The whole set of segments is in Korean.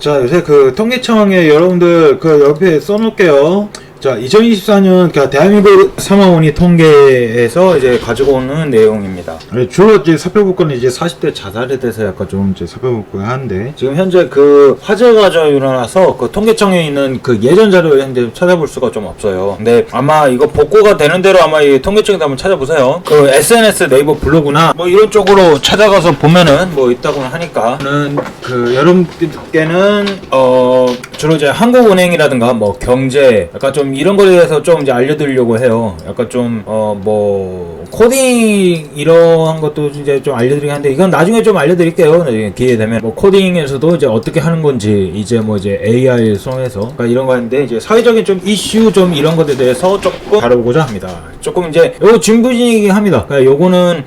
자, 요새 그 통계청에 여러분들 그 옆에 써놓을게요. 자, 2024년 대한민국 사망원이 통계에서 이제 가지고 오는 내용입니다. 주로 이제 살펴볼 거는 이제 40대 자살에 대해서 약간 좀 이제 살펴볼 거야 하는데, 지금 현재 그 화재가 좀 일어나서 그 통계청에 있는 그 예전 자료를 현재 찾아볼 수가 좀 없어요. 근데 아마 이거 복구가 되는 대로 아마 이 통계청에서 한번 찾아보세요. 그 SNS 네이버 블로그나 뭐 이런 쪽으로 찾아가서 보면은 뭐 있다고 하니까는 그 여러분께는 주로 이제 한국은행이라든가 뭐 경제 약간 좀 이런 거에 대해서 좀 이제 알려드리려고 해요. 약간 좀 뭐 코딩 이러한 것도 이제 좀 알려드리긴 한데, 이건 나중에 좀 알려드릴게요. 나중에 기회 되면 뭐 코딩에서도 이제 어떻게 하는 건지 이제 뭐 이제 AI 통해서 그러니까 이런 거 하는데, 이제 사회적인 좀 이슈 좀 이런 것에 대해서 조금 다뤄보고자 합니다. 조금 이제 요거 진부진이긴 합니다. 그러니까 요거는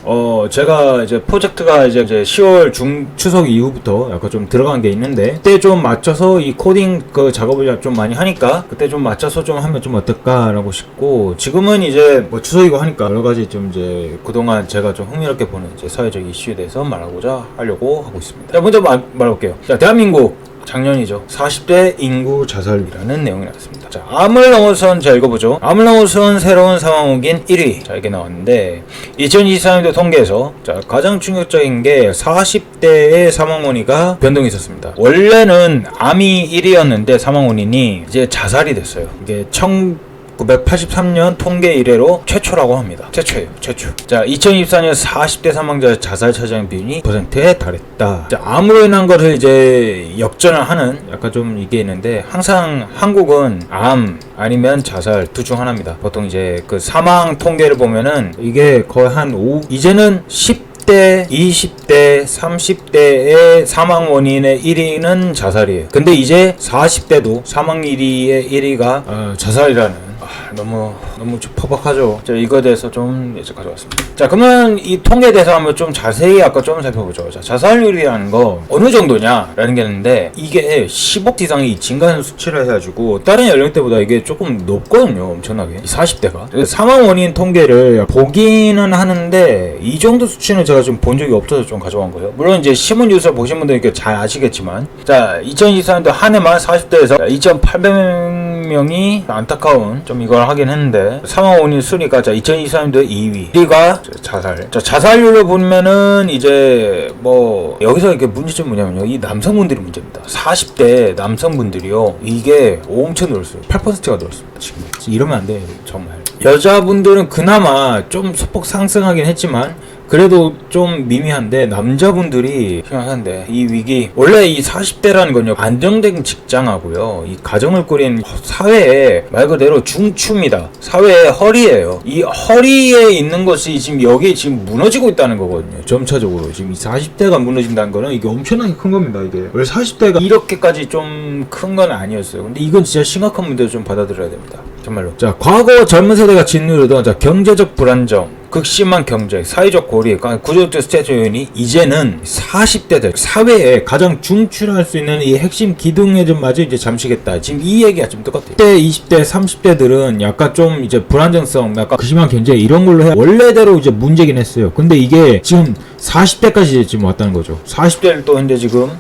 제가 이제 프로젝트가 이제 10월 추석 이후부터 약간 좀 들어간 게 있는데, 그때 좀 맞춰서 이 코딩 그 작업을 좀 많이 하니까 그때 좀 맞춰서 좀 하면 좀 어떨까라고 싶고, 지금은 이제 뭐 추석이고 하니까 여러 가지 좀 이제 그동안 제가 좀 흥미롭게 보는 이제 사회적 이슈에 대해서 말하고자 하려고 하고 있습니다. 자, 먼저 말해볼게요. 자, 대한민국 작년이죠. 40대 인구 자살이라는 내용이 나왔습니다. 자, 암을 넘어선, 자, 읽어보죠. 암을 넘어선 새로운 사망원인 1위. 자, 이게 나왔는데, 2023년도 통계에서, 자, 가장 충격적인 게 40대의 사망원인가 변동이 있었습니다. 원래는 암이 1위였는데 사망원인이 이제 자살이 됐어요. 이게 1983년 통계 이래로 최초라고 합니다. 최초예요. 최초. 자, 2024년 40대 사망자 자살 차지하는 비율이 9%에 달했다. 자, 암으로 인한 것을 이제 역전을 하는 약간 좀 이게 있는데, 항상 한국은 암 아니면 자살 둘 중 하나입니다. 보통 이제 그 사망 통계를 보면은 이게 거의 이제는 10대, 20대, 30대의 사망 원인의 1위는 자살이에요. 근데 이제 40대도 사망 1위의 1위가 자살이라는, 너무 퍽퍽하죠. 자, 이거에 대해서 좀 이제 가져왔습니다. 자, 그러면 이 통계에 대해서 한번 좀 자세히 아까 좀 살펴보죠. 자, 자살률이라는 거 어느 정도냐라는 게 있는데, 이게 10억 이상이 증가하는 수치를 해가지고 다른 연령대보다 이게 조금 높거든요. 엄청나게. 40대가. 사망 원인 통계를 보기는 하는데, 이 정도 수치는 제가 좀 본 적이 없어서 좀 가져온 거예요. 물론 이제 신문 뉴스를 보신 분들은 이렇게 잘 아시겠지만, 자, 2024년도 한 해만 40대에서 2,800명이 안타까운 좀 이걸 하긴 했는데, 사망 원인 순위가, 자, 2023년도에 2위. 1위가 자살. 자, 자살률을 보면은 이제 뭐 여기서 이렇게 문제점이 뭐냐면요, 이 남성분들이 문제입니다. 40대 남성분들이요, 이게 엄청 늘었어요. 8%가 늘었습니다. 지금 이러면 안 돼요, 정말. 여자분들은 그나마 좀 소폭 상승하긴 했지만 그래도 좀 미미한데, 남자분들이 생각하는데, 이 위기, 원래 이 40대라는 건요, 안정된 직장하고요, 이 가정을 꾸린 사회에 말 그대로 중추입니다. 사회의 허리예요. 이 허리에 있는 것이 지금 여기에 지금 무너지고 있다는 거거든요. 점차적으로 지금 이 40대가 무너진다는 거는 이게 엄청나게 큰 겁니다. 이게 원래 40대가 이렇게까지 좀 큰 건 아니었어요. 근데 이건 진짜 심각한 문제를 좀 받아들여야 됩니다. 정말로. 자, 과거 젊은 세대가 짓누르던, 자, 경제적 불안정, 극심한 경제, 사회적 고리, 구조적 스트레스 요인이 이제는 40대들 사회에 가장 중출할 수 있는 이 핵심 기둥에마저 이제 잠시겠다. 지금 이 얘기가 좀 똑같아요. 10대, 20대, 30대들은 약간 좀 이제 불안정성, 약간 극심한 경제 이런 걸로 해 원래대로 이제 문제긴 했어요. 근데 이게 지금 40대까지 지금 왔다는 거죠. 40대를 또 현재 지금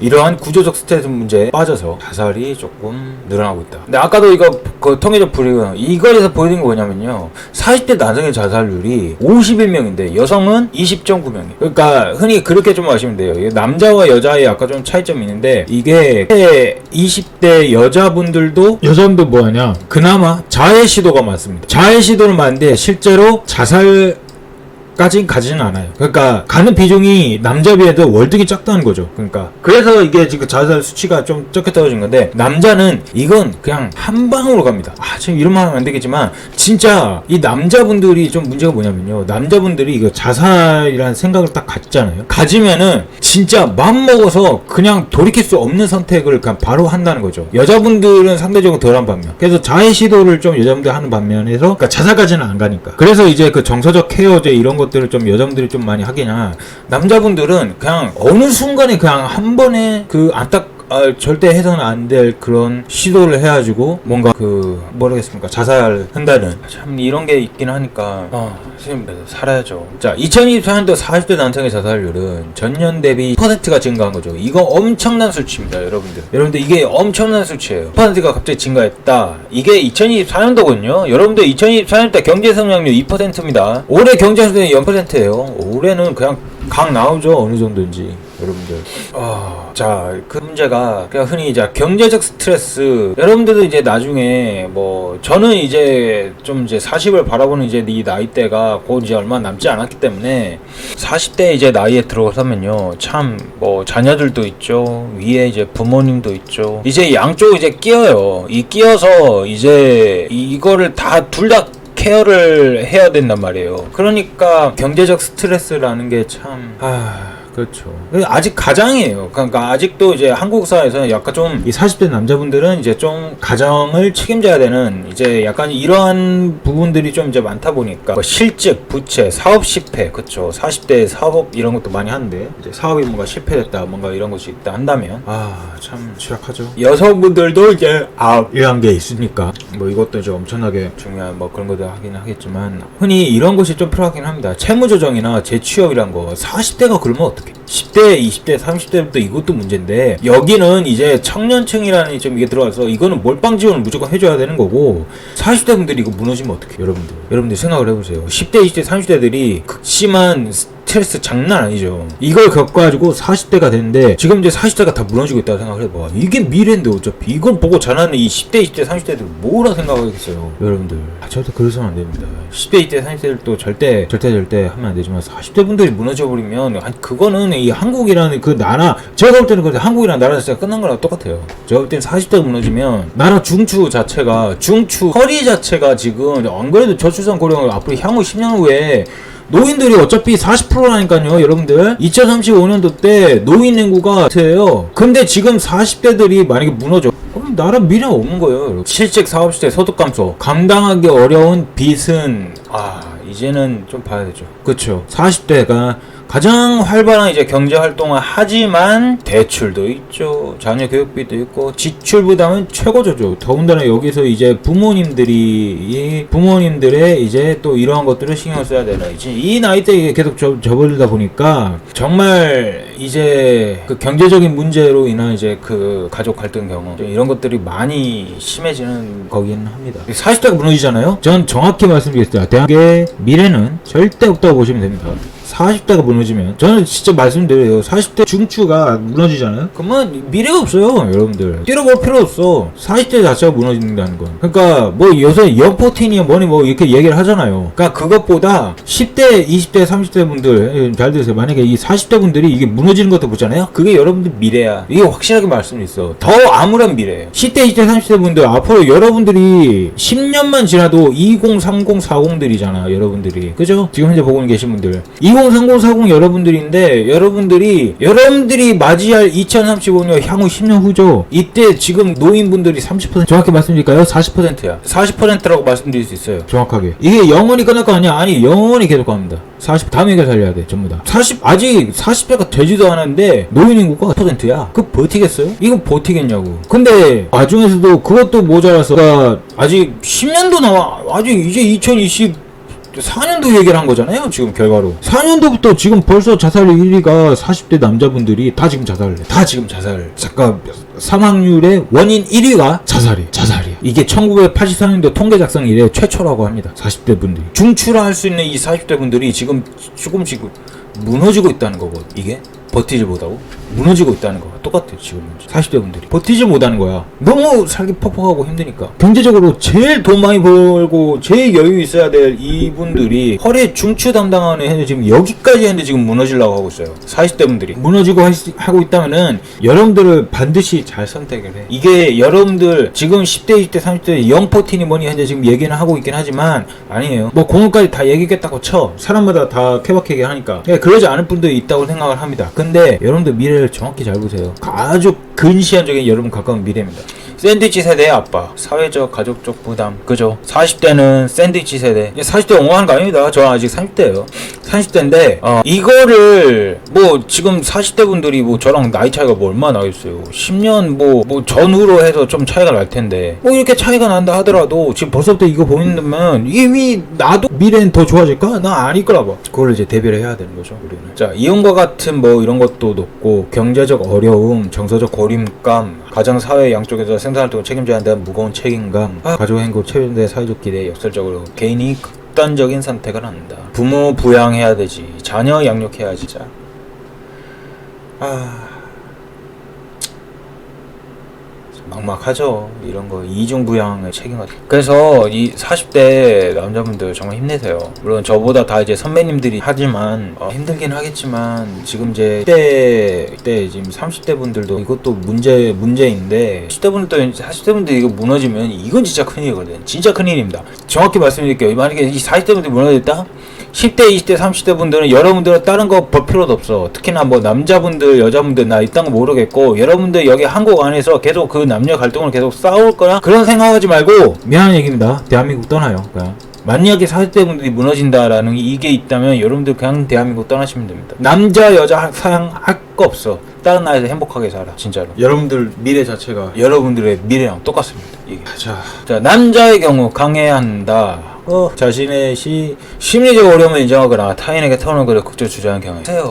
이러한 구조적 스트레스 문제에 빠져서 자살이 조금 늘어나고 있다. 근데 아까도 이거 그 통계적 불이익은 이거에서 보이는 게 뭐냐면요, 40대 남성의 자살률이 51명인데 여성은 20.9명이에요. 그러니까 흔히 그렇게 좀 아시면 돼요. 남자와 여자의 아까 좀 차이점이 있는데, 이게 20대 여자분들 뭐하냐, 그나마 자해 시도가 많습니다. 자해 시도는 많은데 실제로 자살 까진 가지는 않아요. 그러니까 가는 비중이 남자 비해도 월등히 작다는 거죠. 그러니까 그래서 이게 지금 자살 수치가 좀 적게 떨어진 건데, 남자는 이건 그냥 한 방으로 갑니다. 지금 이런 말 하면 안 되겠지만, 진짜 이 남자분들이 좀 문제가 뭐냐면요, 남자분들이 이거 자살이라는 생각을 딱 가지잖아요. 가지면은 진짜 마음 먹어서 그냥 돌이킬 수 없는 선택을 그냥 바로 한다는 거죠. 여자분들은 상대적으로 덜한 반면, 그래서 자해 시도를 좀 여자분들 하는 반면에서, 그러니까 자살까지는 안 가니까. 그래서 이제 그 정서적 케어제 이런 것 들을 좀 여자분들이 좀 많이 하기나, 남자분들은 그냥 어느 순간에 그냥 한 번에 그 절대 해서는 안 될 그런 시도를 해가지고 뭔가 모르겠습니까, 자살한다는, 참 이런 게 있긴 하니까 선생님 살아야죠. 자, 2024년도 40대 남성의 자살률은 전년 대비 10%가 증가한 거죠. 이거 엄청난 수치입니다, 여러분들 이게 엄청난 수치예요. 10%가 갑자기 증가했다. 이게 2024년도군요. 여러분들 2024년도 경제 성장률 2%입니다. 올해 경제 성장률 0%예요. 올해는 그냥 강 나오죠, 어느 정도인지. 여러분들 자, 그 문제가 그냥 흔히 이제 경제적 스트레스, 여러분들도 이제 나중에 저는 이제 좀 이제 40을 바라보는 이제 이 나이대가 곧 이제 얼마 남지 않았기 때문에 40대 이제 나이에 들어서면요, 참 자녀들도 있죠, 위에 이제 부모님도 있죠, 이제 양쪽 이제 끼어요. 끼어서 이제 이거를 둘 다 케어를 해야 된단 말이에요. 그러니까 경제적 스트레스라는 게 참 그렇죠. 아직 가장이에요. 그러니까 아직도 이제 한국 사회에서 약간 좀 이 40대 남자분들은 이제 좀 가정을 책임져야 되는 이제 약간 이러한 부분들이 좀 이제 많다 보니까 실직, 부채, 사업 실패, 그렇죠. 40대 사업 이런 것도 많이 하는데 이제 사업이 뭔가 실패됐다, 뭔가 이런 것이 있다 한다면 참 취약하죠. 여성분들도 이제 이런 게 있으니까 이것도 이제 엄청나게 중요한 그런 것도 하긴 하겠지만, 흔히 이런 것이 좀 필요하긴 합니다. 채무조정이나 재취업이란 거 40대가 그러면 어떡해? 10대, 20대, 30대부터 이것도 문제인데, 여기는 이제 청년층이라는 좀 이게 들어가서 이거는 몰빵 지원을 무조건 해줘야 되는 거고, 40대 분들이 이거 무너지면 어떡해? 여러분들 생각을 해보세요. 10대, 20대, 30대들이 극심한 스트레스 장난 아니죠. 이걸 겪어가지고 40대가 됐는데 지금 이제 40대가 다 무너지고 있다고 생각을 해봐. 이게 미래인데 어차피 이걸 보고 자라는 이 10대, 20대, 30대들 뭐라 생각하겠어요, 여러분들. 절대 그래서는 안 됩니다. 10대, 20대, 30대들도 절대 하면 안 되지만 40대 분들이 무너져버리면 그거는 이 한국이라는 그 나라, 제가 볼 때는 그런데 한국이라는 나라 자체가 끝난 거랑 똑같아요. 제가 볼 때는 40대가 무너지면 나라 중추 허리 자체가 지금 안 그래도 저출산 고령 앞으로 향후 10년 후에 노인들이 어차피 40%라니까요, 여러분들. 2035년도 때 노인 인구가 돼요. 근데 지금 40대들이 만약에 무너져, 그럼 나라 미래가 없는 거예요, 여러분. 실직, 사업 시대, 소득 감소, 감당하기 어려운 빚은 이제는 좀 봐야 되죠. 그쵸. 40대가 가장 활발한 이제 경제 활동을 하지만 대출도 있죠, 자녀 교육비도 있고, 지출 부담은 최고조죠. 더군다나 여기서 이제 부모님들의 이제 또 이러한 것들을 신경 써야 되나. 이제 이 나이대에 계속 접어들다 보니까 정말 이제 그 경제적인 문제로 인한 이제 그 가족 갈등 경험, 이런 것들이 많이 심해지는 거긴 합니다. 40대가 무너지잖아요. 전 정확히 말씀드리겠습니다. 대학의 미래는 절대 없다고 보시면 됩니다. 40대가 무너지면, 저는 진짜 말씀드려요, 40대 중추가 무너지잖아요? 그러면 미래가 없어요, 여러분들. 뛰어볼 필요 없어. 40대 자체가 무너진다는 건. 그러니까 요새 영포틴이야 뭐니 이렇게 얘기를 하잖아요. 그러니까 그것보다 10대, 20대, 30대 분들 잘 들으세요. 만약에 이 40대 분들이 이게 무너지는 것도 보잖아요? 그게 여러분들 미래야. 이게 확실하게 말씀드렸어. 더 암울한 미래예요. 10대, 20대, 30대 분들 앞으로 여러분들이 10년만 지나도 20, 30, 40들이잖아, 여러분들이. 그죠? 지금 현재 보고 계신 분들 3040 여러분들인데, 여러분들이 맞이할 2035년 향후 10년 후죠. 이때 지금 노인분들이 30%, 정확히 말씀드릴까요? 40%야. 40%라고 말씀드릴 수 있어요, 정확하게. 이게 영원히 끝날 거 아니야? 아니, 영원히 계속 갑니다. 40, 다음 얘기를 살려야 돼, 전부 다. 아직 40대가 되지도 않았는데 노인 인구가 4%야. 그거 버티겠어요? 이거 버티겠냐고. 근데 와중에서도 그것도 모자라서 아직 10년도 아직 이제 4년도 얘기를 한 거잖아요, 지금 결과로. 4년도부터 지금 벌써 자살 1위가 40대 남자분들이 다 지금 자살을 해. 잠깐, 사망률의 원인 1위가 자살이야. 이게 1984년도 통계 작성 이래 최초라고 합니다. 40대 분들이. 중추라 할 수 있는 이 40대 분들이 지금 조금씩 무너지고 있다는 거고, 이게 버티지 못하고 무너지고 있다는 거야. 똑같아요, 지금 40대 분들이 버티지 못하는 거야. 너무 살기 퍽퍽하고 힘드니까. 경제적으로 제일 돈 많이 벌고 제일 여유 있어야 될 이분들이 허리에 중추 담당하는 애들 지금 여기까지 했는데 지금 무너지려고 하고 있어요. 40대 분들이 무너지고 하고 있다면은 여러분들을 반드시 잘 선택을 해. 이게 여러분들 지금 10대, 20대, 30대 영포티니 뭐니 현재 지금 얘기는 하고 있긴 하지만 아니에요. 공원까지 다 얘기했다고 쳐. 사람마다 다 케바케게 하니까. 그러지 않을 분들이 있다고 생각을 합니다. 근데 여러분들 미래를 정확히 잘 보세요. 아주 근시안적인 여러분 가까운 미래입니다. 샌드위치 세대의 아빠, 사회적 가족적 부담, 그죠? 40대는 샌드위치 세대. 40대 옹호하는 거 아닙니다. 저 아직 30대예요. 30대인데 이거를 뭐 지금 40대 분들이 뭐 저랑 나이 차이가 뭐 얼마나 나겠어요. 10년 뭐 전후로 해서 좀 차이가 날 텐데 뭐 이렇게 차이가 난다 하더라도 지금 벌써부터 이거 보이면 이미 나도 미래는 더 좋아질까? 나 아닐 거라 봐. 그걸 이제 대비를 해야 되는 거죠, 우리는. 자, 이혼과 같은 뭐 이런 것도 높고, 경제적 어려움, 정서적 고립감, 가정, 사회 양쪽에서 생산활동을 책임져야 한다는 무거운 책임감, 가족 행복, 최대 사회적 기대, 역설적으로 개인이 극단적인 선택을 한다. 부모 부양해야 되지, 자녀 양육해야지. 자, 막막하죠. 이런 거 이중부양의 책임을. 그래서 이 40대 남자분들 정말 힘내세요. 물론 저보다 다 이제 선배님들이 하지만 힘들긴 하겠지만 지금 이제 때 지금 30대 분들도 이것도 문제인데 10대 분들도 40대 분들 이거 무너지면 이건 진짜 큰일이거든. 진짜 큰일입니다. 정확히 말씀드릴게요. 만약에 이 40대 분들이 무너졌다? 10대, 20대, 30대 분들은 여러분들은 다른 거 볼 필요도 없어. 특히나 뭐 남자분들, 여자분들 나 이딴 거 모르겠고 여러분들 여기 한국 안에서 계속 그 남녀 갈등을 계속 싸울 거야? 그런 생각하지 말고 미안한 얘기입니다. 대한민국 떠나요. 그냥. 만약에 40대 분들이 무너진다라는 이게 있다면 여러분들 그냥 대한민국 떠나시면 됩니다. 남자, 여자 사양할 거 없어. 다른 나라에서 행복하게 살아. 진짜로. 여러분들 미래 자체가 여러분들의 미래랑 똑같습니다. 이게. 자, 남자의 경우 강해야 한다. 자신의 심리적 어려움을 인정하거나 타인에게 털어놓은 것을 극적으로 주장하는 경우에 하세요.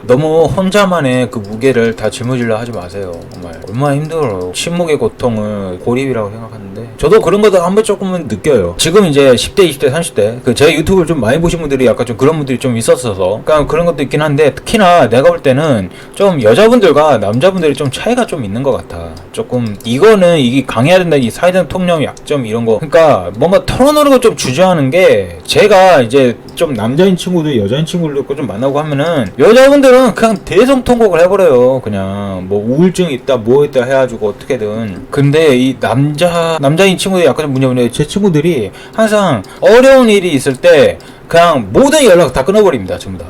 너무 혼자만의 그 무게를 다 짊어지려 하지 마세요. 정말 얼마나 힘들어요. 침묵의 고통을 고립이라고 생각하는데 저도 그런 거다 한 번 조금은 느껴요. 지금 이제 10대, 20대, 30대 제 유튜브를 좀 많이 보신 분들이 약간 좀 그런 분들이 좀 있었어서 그러니까 그런 것도 있긴 한데 특히나 내가 볼 때는 좀 여자분들과 남자분들이 좀 차이가 좀 있는 것 같아. 조금 이거는 이게 강해야 된다. 이 사회적 통념 약점 이런 거 그러니까 뭔가 털어놓는 거 좀 주저하는 게 제가 이제 좀 남자인 친구들 여자인 친구들 좀 만나고 하면은 여자분들은 그냥 대성통곡을 해버려요. 그냥 뭐 우울증 있다 뭐 있다 해가지고 어떻게든. 근데 이 남자인 친구들이 약간 좀 문제인데 제 친구들이 항상 어려운 일이 있을 때 그냥 모든 연락 다 끊어버립니다. 전부 다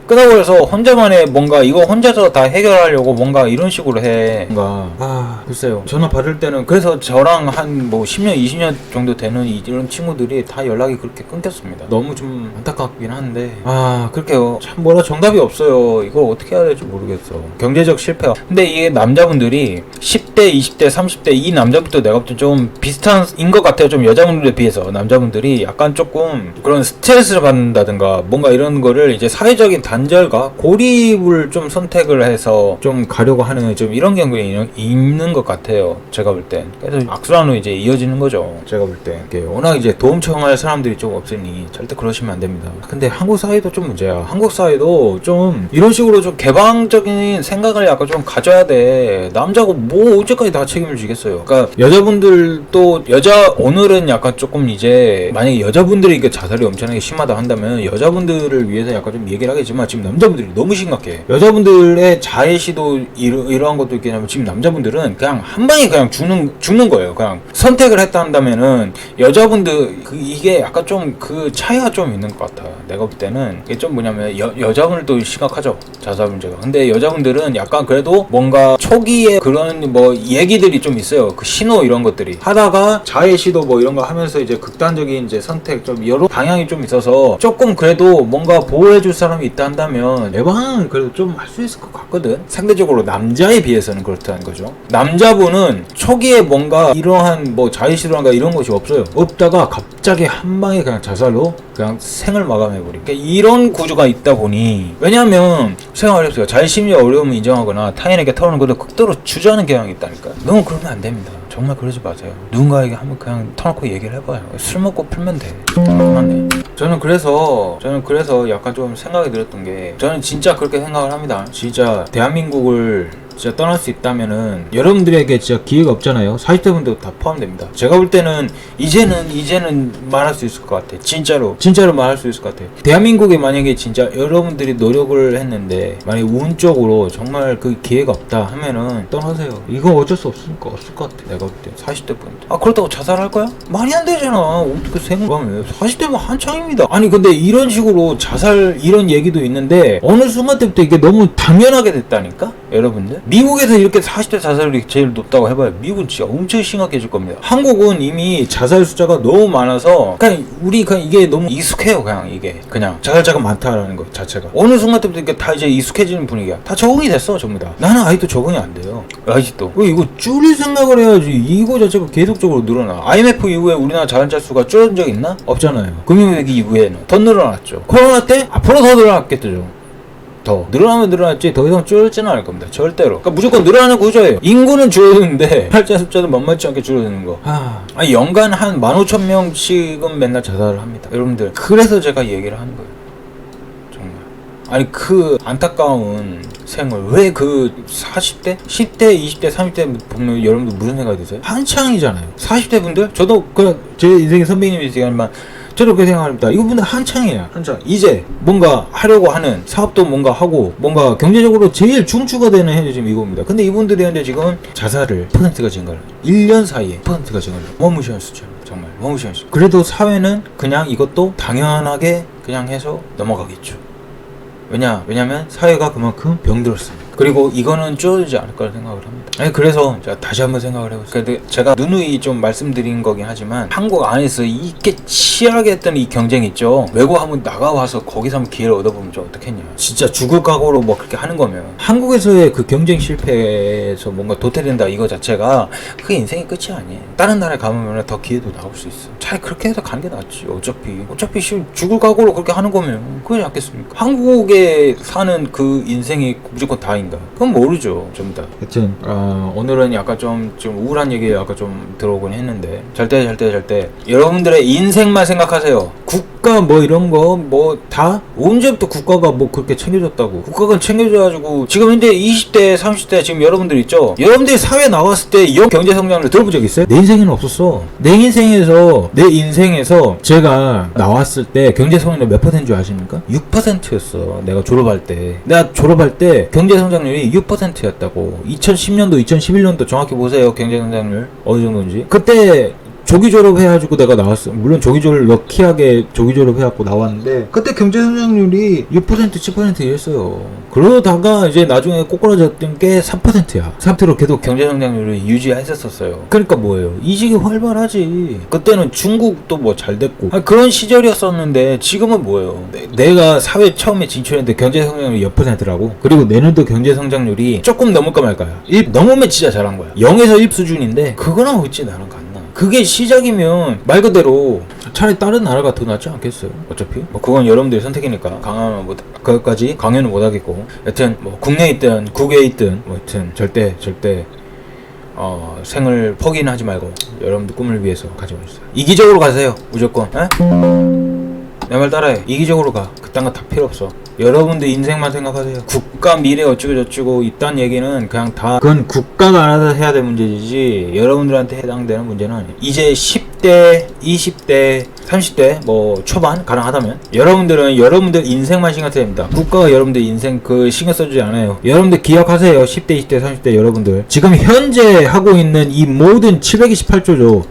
끊어버려서 혼자만의 뭔가 이거 혼자서 다 해결하려고 뭔가 이런 식으로 해. 뭔가 글쎄요. 전화 받을 때는 그래서 저랑 한 뭐 10년 20년 정도 되는 이런 친구들이 다 연락이 그렇게 끊겼습니다. 너무 좀 안타깝긴 한데 그렇게요. 참 뭐라 정답이 없어요. 이거 어떻게 해야 될지 모르겠어. 경제적 실패. 근데 이게 남자분들이 10대 20대 30대 이 남자분도 내가 볼 때 좀 비슷한인 것 같아요. 좀 여자분들에 비해서 남자분들이 약간 조금 그런 스트레스를 받는다든가 뭔가 이런 거를 이제 사회적인 단절과 고립을 좀 선택을 해서 좀 가려고 하는 좀 이런 경우가 있는 것 같아요. 제가 볼 땐. 그래서 악순환으로 이제 이어지는 거죠. 제가 볼 때. 워낙 이제 도움 청할 사람들이 좀 없으니 절대 그러시면 안 됩니다. 근데 한국 사회도 좀 문제야. 한국 사회도 좀 이런 식으로 좀 개방적인 생각을 약간 좀 가져야 돼. 남자고 뭐 언제까지 다 책임을 지겠어요. 그러니까 여자분들도 오늘은 약간 조금 이제 만약에 여자분들이 이게 자살이 엄청나게 심하다 한다면 여자분들을 위해서 약간 좀 얘기를 하겠지만 지금 남자분들이 너무 심각해. 여자분들의 자해시도 이러한 것도 있긴 하면 지금 남자분들은 그냥 한 방에 그냥 죽는 거예요. 그냥 선택을 했다 한다면은 여자분들 이게 약간 좀 그 차이가 좀 있는 것 같아. 내가 볼 때는 이게 좀 뭐냐면 여자분들도 심각하죠. 자살 문제가. 근데 여자분들은 약간 그래도 뭔가 초기에 그런 뭐 얘기들이 좀 있어요. 그 신호 이런 것들이 하다가 자해시도 뭐 이런 거 하면서 이제 극단적인 이제 선택 좀 여러 방향이 좀 있어서 조금 그래도 뭔가 보호해줄 사람이 있다 한다면 예방은 그래도 좀 할 수 있을 것 같거든. 상대적으로 남자에 비해서는 그렇다는 거죠. 남자분은 초기에 뭔가 이러한 뭐 자의시도란가 이런 것이 없다가 갑자기 한 방에 그냥 자살로 그냥 생을 마감해버린. 그러니까 이런 구조가 있다 보니 왜냐하면 생각을 해보세요. 자의심리의 어려움을 인정하거나 타인에게 털어놓는 것을 극도로 주저하는 경향이 있다니까. 너무 그러면 안 됩니다. 정말 그러지 마세요. 누군가에게 한번 그냥 터놓고 얘기를 해봐요. 술 먹고 풀면 돼. 그만해. 저는 그래서 약간 좀 생각이 들었던 게 저는 진짜 그렇게 생각을 합니다. 진짜 대한민국을 진짜 떠날 수 있다면은 여러분들에게 진짜 기회가 없잖아요. 40대 분도 다 포함됩니다. 제가 볼 때는 이제는 말할 수 있을 것 같아. 진짜로 말할 수 있을 것 같아. 대한민국에 만약에 진짜 여러분들이 노력을 했는데 만약에 운적으로 정말 그 기회가 없다 하면은 떠나세요. 이거 어쩔 수 없을 것 같아. 내가 볼 때 40대 분들. 그렇다고 자살할 거야? 말이 안 되잖아. 어떻게 생각하면 40대면 한창입니다. 아니 근데 이런 식으로 자살 이런 얘기도 있는데 어느 순간 때부터 이게 너무 당연하게 됐다니까? 여러분들? 미국에서 이렇게 40대 자살률이 제일 높다고 해봐요. 미국은 진짜 엄청 심각해질 겁니다. 한국은 이미 자살 숫자가 너무 많아서 그냥 우리 그냥 이게 너무 익숙해요. 그냥 이게 그냥 자살자가 많다라는 것 자체가 어느 순간 때부터 이렇게 다 이제 익숙해지는 분위기야. 다 적응이 됐어 전부 다. 나는 아직도 적응이 안 돼요. 아직도. 이거 줄일 생각을 해야지. 이거 자체가 계속적으로 늘어나. IMF 이후에 우리나라 자살자 수가 줄어든 적 있나? 없잖아요. 금융위기 이후에는 더 늘어났죠. 코로나 때 앞으로 더 늘어났겠죠. 더 늘어나면 늘어났지 더 이상 줄지는 않을 겁니다. 절대로. 그러니까 무조건 늘어나는 구조예요. 인구는 줄어드는데 활자 숫자도 만만치 않게 줄어드는 거. 아니 연간 한 15,000명씩은 맨날 자살을 합니다. 여러분들 그래서 제가 얘기를 하는 거예요. 정말. 아니 그 안타까운 생을 왜 그 40대? 10대, 20대, 30대 보면 여러분들 무슨 생각이 드세요? 한창이잖아요. 40대 분들? 저도 그 제 인생의 선배님이시지만 저도 그렇게 생각합니다. 이분들 한창이에요. 한창. 이제 뭔가 하려고 하는 사업도 뭔가 하고 뭔가 경제적으로 제일 중추가 되는 현재 지금 이겁니다. 근데 이분들이 현재 지금 자살을 퍼센트가 증가를 1년 사이에 퍼센트가 증가를 어마무시한 숫자입니다. 정말 어마무시한 숫자. 그래도 사회는 그냥 이것도 당연하게 그냥 해서 넘어가겠죠. 왜냐면 사회가 그만큼 병들었습니다. 그리고 이거는 줄어들지 않을 거라 생각을 합니다. 아니 그래서 제가 다시 한번 생각을 해봤어요. 근데 제가 누누이 좀 말씀드린 거긴 하지만 한국 안에서 이렇게 치열하게 했던 이 경쟁 있죠. 외국 한번 나가와서 거기서 한번 기회를 얻어보면 좀 어떻겠냐. 진짜 죽을 각오로 뭐 그렇게 하는 거면 한국에서의 그 경쟁 실패에서 뭔가 도태된다 이거 자체가 그게 인생의 끝이 아니에요. 다른 나라에 가면 더 기회도 나올 수 있어. 차라리 그렇게 해서 가는 게 낫지. 어차피 죽을 각오로 그렇게 하는 거면 그게 낫겠습니까? 한국에 사는 그 인생이 무조건 다인가? 그건 모르죠. 좀 다. 하여튼 오늘은 약간 좀 우울한 얘기 약간 좀 들어오긴 했는데 절대 여러분들의 인생만 생각하세요. 국가 뭐 이런 거 뭐 다 언제부터 국가가 뭐 그렇게 챙겨줬다고. 국가가 챙겨줘가지고 지금 현재 20대 30대 지금 여러분들 있죠. 여러분들이 사회 나왔을 때 이 경제 성장을 들어본 적 있어요? 내 인생에는 없었어. 내 인생에서 제가 나왔을 때 경제 성장률 몇 %인 줄 아십니까? 6%였어. 내가 졸업할 때 경제 성장률이 6%였다고. 2010년도 2011년도 정확히 보세요. 경제 성장률 어느 정도인지. 그때 조기 졸업해가지고 내가 나왔어. 물론 조기 졸업 럭키하게 조기 졸업해갖고 나왔는데 그때 경제 성장률이 6% 10% 이랬어요. 그러다가 이제 나중에 꼬꾸라졌던 게 3%야. 3%로 계속 경제 성장률을 유지했었어요. 그러니까 뭐예요? 이직이 활발하지. 그때는 중국도 뭐 잘 됐고 그런 시절이었었는데 지금은 뭐예요? 내가 사회 처음에 진출했는데 경제 성장률이 몇 %라고? 그리고 내년도 경제 성장률이 조금 넘을까 말까요? 1 넘으면 진짜 잘한 거야. 0에서 1 수준인데 그거랑 어찌 나랑 같나? 그게 시작이면 말 그대로 차라리 다른 나라가 더 낫지 않겠어요? 어차피 뭐 그건 여러분들의 선택이니까 강하면 뭐 그것까지 강요는 못 하겠고 여튼 뭐 국내에 있든 국외에 있든 뭐 여튼 절대 생을 포기는 하지 말고 여러분들 꿈을 위해서 가져오세요. 이기적으로 가세요. 무조건. 내 말 따라해. 이기적으로 가. 그딴 거 다 필요 없어. 여러분들 인생만 생각하세요. 국가 미래 어쩌고 저쩌고 이딴 얘기는 그냥 다 그건 국가가 알아서 해야 될 문제이지 여러분들한테 해당되는 문제는 아니에요. 이제 10대, 20대, 30대 뭐 초반 가능하다면 여러분들 인생만 신경 써야 됩니다. 국가가 여러분들 인생 그 신경 써주지 않아요. 여러분들 기억하세요. 10대, 20대, 30대 여러분들 지금 현재 하고 있는 이 모든 728조죠.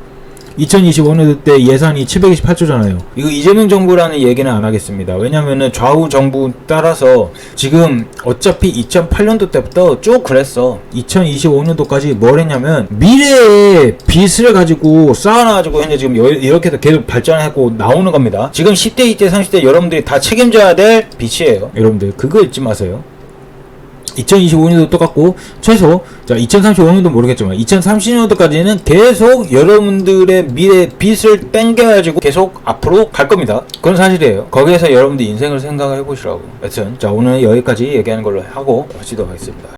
2025년 때 예산이 728조잖아요. 이거 이재명 정부라는 얘기는 안 하겠습니다. 왜냐면은 좌우 정부 따라서 지금 어차피 2008년도 때부터 쭉 그랬어. 2025년도까지 뭘 했냐면 미래의 빚을 가지고 쌓아놔가지고 현재 지금 이렇게 해서 계속 발전하고 나오는 겁니다. 지금 10대, 20대, 30대 여러분들이 다 책임져야 될 빚이에요. 여러분들 그거 잊지 마세요. 2025년도 똑같고 최소 2035년도 모르겠지만 2030년도까지는 계속 여러분들의 미래 빚을 땡겨가지고 계속 앞으로 갈 겁니다. 그건 사실이에요. 거기에서 여러분들 인생을 생각해 보시라고. 여튼 오늘 여기까지 얘기하는 걸로 하고 마치도록 하겠습니다.